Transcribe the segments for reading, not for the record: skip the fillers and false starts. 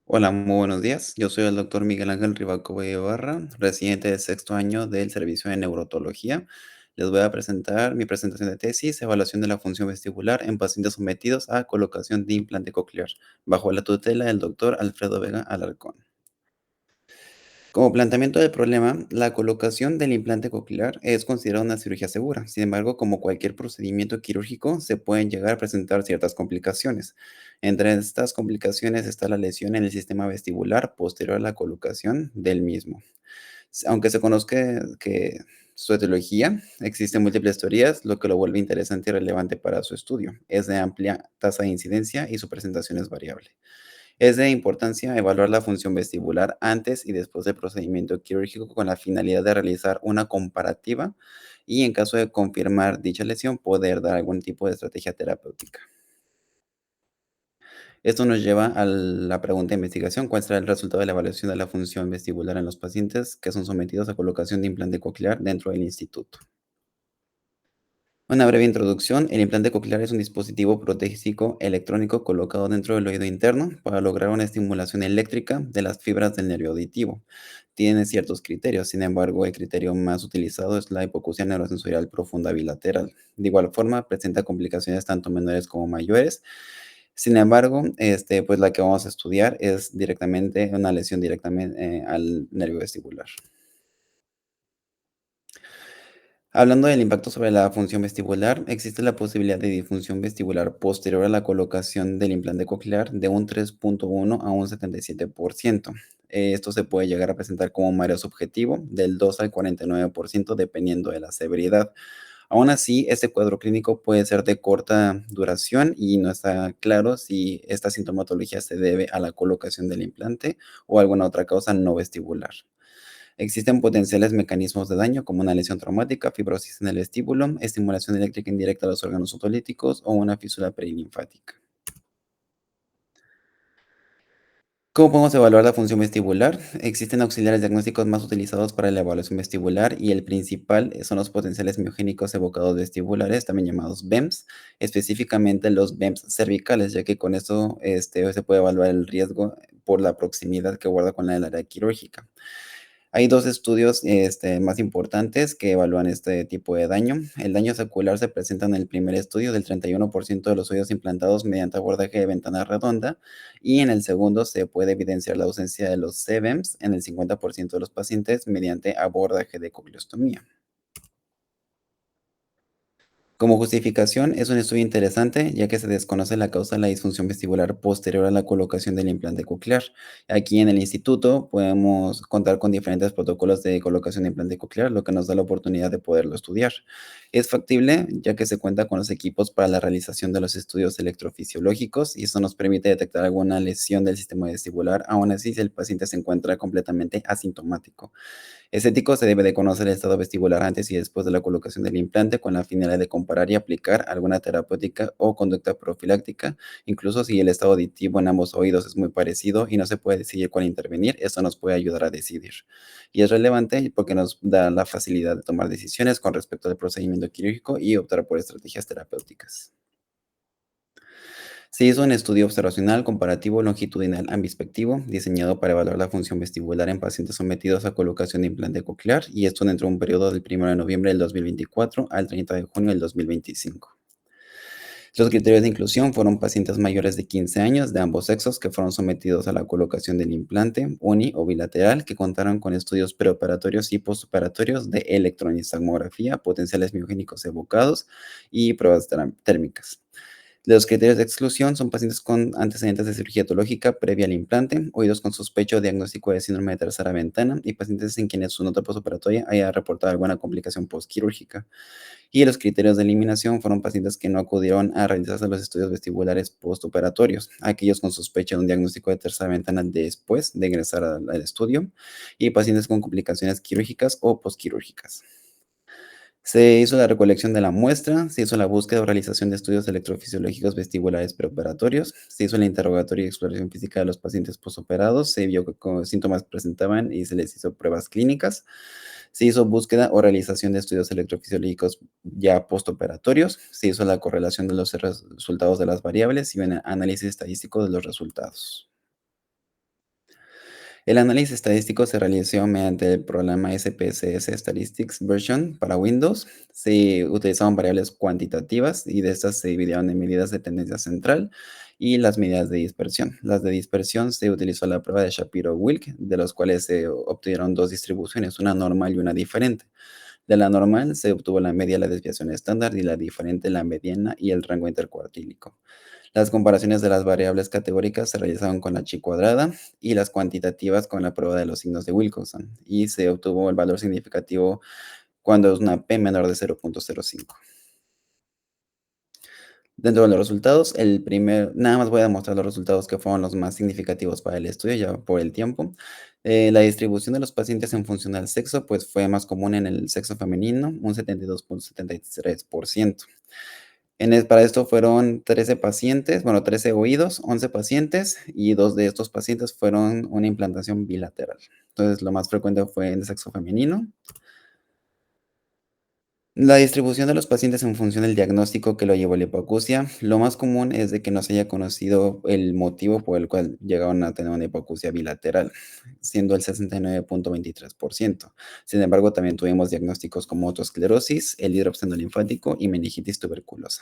Hola, muy buenos días. Yo soy el doctor Miguel Ángel Rivacobo Ibarra, residente de sexto año del Servicio de Neurotología. Les voy a presentar mi presentación de tesis, evaluación de la función vestibular en pacientes sometidos a colocación de implante coclear, bajo la tutela del doctor Alfredo Vega Alarcón. Como planteamiento del problema, la colocación del implante coclear es considerada una cirugía segura. Sin embargo, como cualquier procedimiento quirúrgico, se pueden llegar a presentar ciertas complicaciones. Entre estas complicaciones está la lesión en el sistema vestibular posterior a la colocación del mismo. Aunque se conozca que su etiología, existen múltiples teorías, lo que lo vuelve interesante y relevante para su estudio. Es de amplia tasa de incidencia y su presentación es variable. Es de importancia evaluar la función vestibular antes y después del procedimiento quirúrgico con la finalidad de realizar una comparativa y, en caso de confirmar dicha lesión, poder dar algún tipo de estrategia terapéutica. Esto nos lleva a la pregunta de investigación: ¿cuál será el resultado de la evaluación de la función vestibular en los pacientes que son sometidos a colocación de implante coclear dentro del instituto? Una breve introducción: el implante coclear es un dispositivo protésico electrónico colocado dentro del oído interno para lograr una estimulación eléctrica de las fibras del nervio auditivo. Tiene ciertos criterios, sin embargo, el criterio más utilizado es la hipoacusia neurosensorial profunda bilateral. De igual forma, presenta complicaciones tanto menores como mayores. Sin embargo, pues la que vamos a estudiar es directamente una lesión directamente al nervio vestibular. Hablando del impacto sobre la función vestibular, existe la posibilidad de disfunción vestibular posterior a la colocación del implante coclear de un 3,1 a un 77%. Esto se puede llegar a presentar como mareo subjetivo del 2 al 49% dependiendo de la severidad. Aún así, este cuadro clínico puede ser de corta duración y no está claro si esta sintomatología se debe a la colocación del implante o a alguna otra causa no vestibular. Existen potenciales mecanismos de daño como una lesión traumática, fibrosis en el vestíbulo, estimulación eléctrica indirecta a los órganos otolíticos o una fisura perilinfática. ¿Cómo podemos evaluar la función vestibular? Existen auxiliares diagnósticos más utilizados para la evaluación vestibular y el principal son los potenciales miogénicos evocados vestibulares, también llamados BEMS, específicamente los BEMS cervicales, ya que con eso se puede evaluar el riesgo por la proximidad que guarda con la del área quirúrgica. Hay 2 estudios, más importantes que evalúan este tipo de daño. El daño secular se presenta en el primer estudio del 31% de los oídos implantados mediante abordaje de ventana redonda, y en el segundo se puede evidenciar la ausencia de los CBEMS en el 50% de los pacientes mediante abordaje de cocleostomía. Como justificación, es un estudio interesante, ya que se desconoce la causa de la disfunción vestibular posterior a la colocación del implante coclear. Aquí en el instituto podemos contar con diferentes protocolos de colocación de implante coclear, lo que nos da la oportunidad de poderlo estudiar. Es factible, ya que se cuenta con los equipos para la realización de los estudios electrofisiológicos y eso nos permite detectar alguna lesión del sistema vestibular, aun así si el paciente se encuentra completamente asintomático. Es ético, se debe de conocer el estado vestibular antes y después de la colocación del implante con la finalidad de comparar y aplicar alguna terapéutica o conducta profiláctica, incluso si el estado auditivo en ambos oídos es muy parecido y no se puede decidir cuál intervenir, eso nos puede ayudar a decidir. Y es relevante porque nos da la facilidad de tomar decisiones con respecto al procedimiento quirúrgico y optar por estrategias terapéuticas. Se hizo un estudio observacional comparativo longitudinal ambispectivo diseñado para evaluar la función vestibular en pacientes sometidos a colocación de implante coclear, y esto dentro de un periodo del 1 de noviembre del 2024 al 30 de junio del 2025. Los criterios de inclusión fueron pacientes mayores de 15 años de ambos sexos que fueron sometidos a la colocación del implante uni o bilateral, que contaron con estudios preoperatorios y postoperatorios de electroencefalografía, potenciales miogénicos evocados y pruebas térmicas. Los criterios de exclusión son pacientes con antecedentes de cirugía etológica previa al implante, oídos con sospecho o diagnóstico de síndrome de tercera ventana y pacientes en quienes su nota postoperatoria haya reportado alguna complicación postquirúrgica. Y los criterios de eliminación fueron pacientes que no acudieron a realizarse los estudios vestibulares postoperatorios, aquellos con sospecha de un diagnóstico de tercera ventana después de ingresar al estudio, y pacientes con complicaciones quirúrgicas o postquirúrgicas. Se hizo la recolección de la muestra, se hizo la búsqueda o realización de estudios electrofisiológicos vestibulares preoperatorios, se hizo el interrogatorio y exploración física de los pacientes posoperados, se vio qué síntomas presentaban y se les hizo pruebas clínicas, se hizo búsqueda o realización de estudios electrofisiológicos ya postoperatorios, se hizo la correlación de los resultados de las variables y un análisis estadístico de los resultados. El análisis estadístico se realizó mediante el programa SPSS Statistics Version para Windows. Se utilizaban variables cuantitativas y de estas se dividieron en medidas de tendencia central y las medidas de dispersión. Las de dispersión se utilizó la prueba de Shapiro-Wilk, de los cuales se obtuvieron dos distribuciones, una normal y una diferente. De la normal se obtuvo la media, la desviación estándar y la diferente, la mediana y el rango intercuartílico. Las comparaciones de las variables categóricas se realizaron con la chi cuadrada y las cuantitativas con la prueba de los signos de Wilcoxon, y se obtuvo el valor significativo cuando es una p menor de 0.05. Dentro de los resultados, nada más voy a mostrar los resultados que fueron los más significativos para el estudio, ya por el tiempo. La distribución de los pacientes en función al sexo, pues fue más común en el sexo femenino, un 72.73%. Para esto fueron 13 pacientes, bueno, 13 oídos, 11 pacientes, y dos de estos pacientes fueron una implantación bilateral. Entonces, lo más frecuente fue en el sexo femenino. La distribución de los pacientes en función del diagnóstico que lo llevó a la hipoacusia, lo más común es de que no se haya conocido el motivo por el cual llegaron a tener una hipoacusia bilateral, siendo el 69.23%. Sin embargo, también tuvimos diagnósticos como autoesclerosis, el hidropseno linfático y meningitis tuberculosa.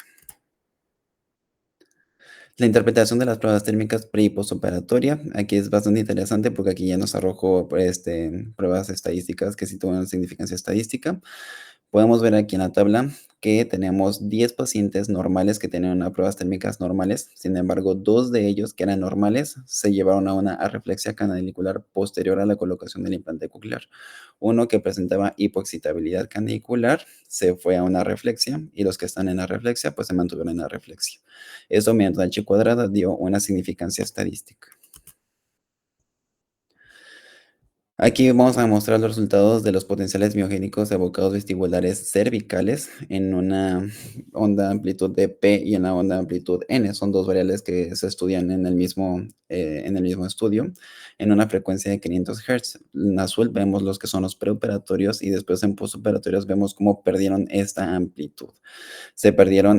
La interpretación de las pruebas térmicas pre y postoperatoria, aquí es bastante interesante porque aquí ya nos arrojó pruebas estadísticas que sí tuvieron significancia estadística. Podemos ver aquí en la tabla que tenemos 10 pacientes normales que tenían unas pruebas térmicas normales. Sin embargo, dos de ellos que eran normales se llevaron a una arreflexia canalicular posterior a la colocación del implante coclear. Uno que presentaba hipoexcitabilidad canalicular se fue a una reflexia, y los que están en la reflexia pues se mantuvieron en la reflexia. Eso mediante la H cuadrada dio una significancia estadística. Aquí vamos a mostrar los resultados de los potenciales miogénicos de bocados vestibulares cervicales en una onda amplitud de P y en la onda amplitud N. Son dos variables que se estudian en el mismo estudio, en una frecuencia de 500 Hz. En azul vemos los que son los preoperatorios y después en postoperatorios vemos cómo perdieron esta amplitud. Perdieron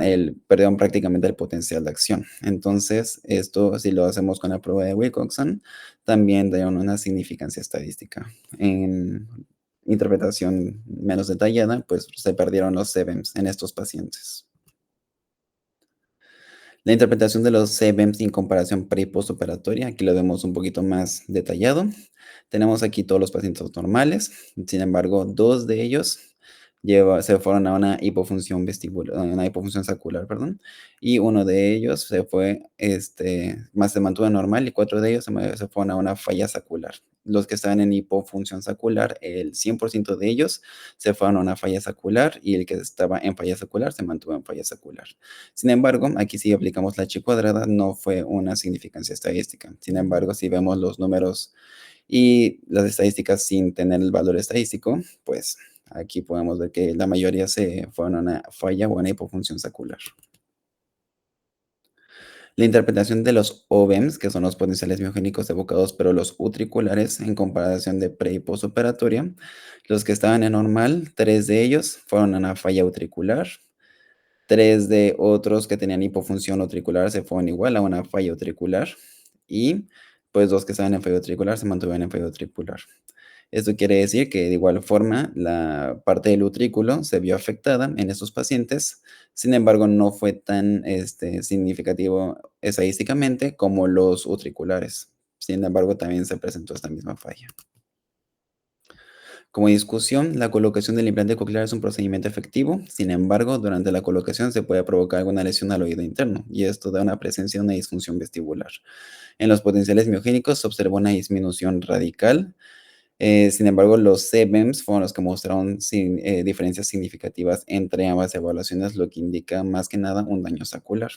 prácticamente el potencial de acción. Entonces, esto, si lo hacemos con la prueba de Wilcoxon, también da una significancia estadística. En interpretación menos detallada, pues se perdieron los CBEMs en estos pacientes. La interpretación de los CBEMs en comparación pre y postoperatoria, aquí lo vemos un poquito más detallado. Tenemos aquí todos los pacientes normales, sin embargo, dos de ellos se fueron a una hipofunción vestibular, una hipofunción saccular, perdón, y uno de ellos se mantuvo normal y cuatro de ellos se fueron a una falla saccular. Los que estaban en hipofunción saccular, el 100% de ellos se fueron a una falla saccular y el que estaba en falla saccular se mantuvo en falla saccular. Sin embargo, aquí si aplicamos la chi cuadrada no fue una significancia estadística. Sin embargo, si vemos los números y las estadísticas sin tener el valor estadístico, pues aquí podemos ver que la mayoría se fueron a una falla o una hipofunción saccular. La interpretación de los OVEMs, que son los potenciales miogénicos evocados, pero los utriculares en comparación de pre y postoperatoria, los que estaban en normal, tres de ellos fueron a una falla utricular. Tres de otros que tenían hipofunción utricular se fueron igual a una falla utricular, y pues dos que estaban en falla utricular se mantuvieron en falla utricular. Esto quiere decir que de igual forma la parte del utrículo se vio afectada en estos pacientes. Sin embargo, no fue tan significativo estadísticamente como los utriculares. Sin embargo, también se presentó esta misma falla. Como discusión, la colocación del implante coclear es un procedimiento efectivo. Sin embargo, durante la colocación se puede provocar alguna lesión al oído interno, y esto da una presencia de una disfunción vestibular. En los potenciales miogénicos se observó una disminución radical. Sin embargo, los CBEMs fueron los que mostraron diferencias significativas entre ambas evaluaciones, lo que indica más que nada un daño saccular.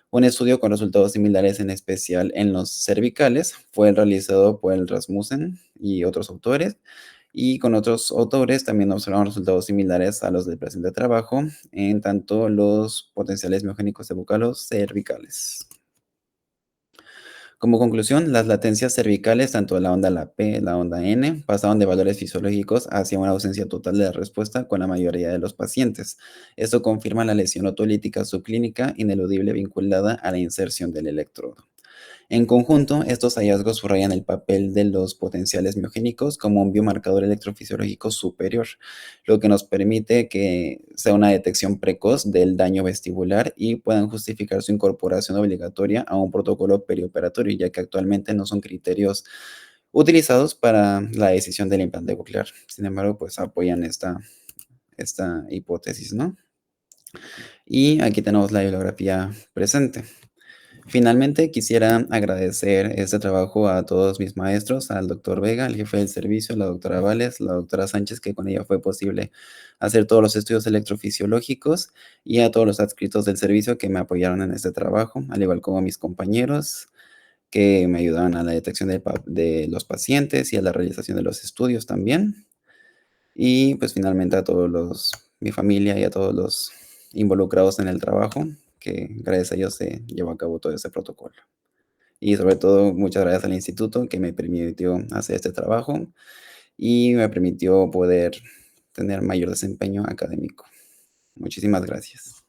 Un estudio con resultados similares, en especial en los cervicales, fue realizado por el Rasmussen y otros autores, y con otros autores también observaron resultados similares a los del presente trabajo en tanto los potenciales miogénicos de bucalos cervicales. Como conclusión, las latencias cervicales, tanto la onda la P, la onda N, pasaron de valores fisiológicos hacia una ausencia total de la respuesta con la mayoría de los pacientes. Esto confirma la lesión otolítica subclínica ineludible vinculada a la inserción del electrodo. En conjunto, estos hallazgos subrayan el papel de los potenciales miogénicos como un biomarcador electrofisiológico superior, lo que nos permite que sea una detección precoz del daño vestibular y puedan justificar su incorporación obligatoria a un protocolo perioperatorio, ya que actualmente no son criterios utilizados para la decisión del implante coclear. Sin embargo, pues apoyan esta hipótesis, ¿no? Y aquí tenemos la bibliografía presente. Finalmente, quisiera agradecer este trabajo a todos mis maestros, al doctor Vega, el jefe del servicio, la doctora Vales, la doctora Sánchez, que con ella fue posible hacer todos los estudios electrofisiológicos, y a todos los adscritos del servicio que me apoyaron en este trabajo, al igual como a mis compañeros que me ayudaron a la detección de los pacientes y a la realización de los estudios también. Y pues finalmente a mi familia y a todos los involucrados en el trabajo, que gracias a ellos se llevó a cabo todo ese protocolo. Y sobre todo, muchas gracias al instituto que me permitió hacer este trabajo y me permitió poder tener mayor desempeño académico. Muchísimas gracias.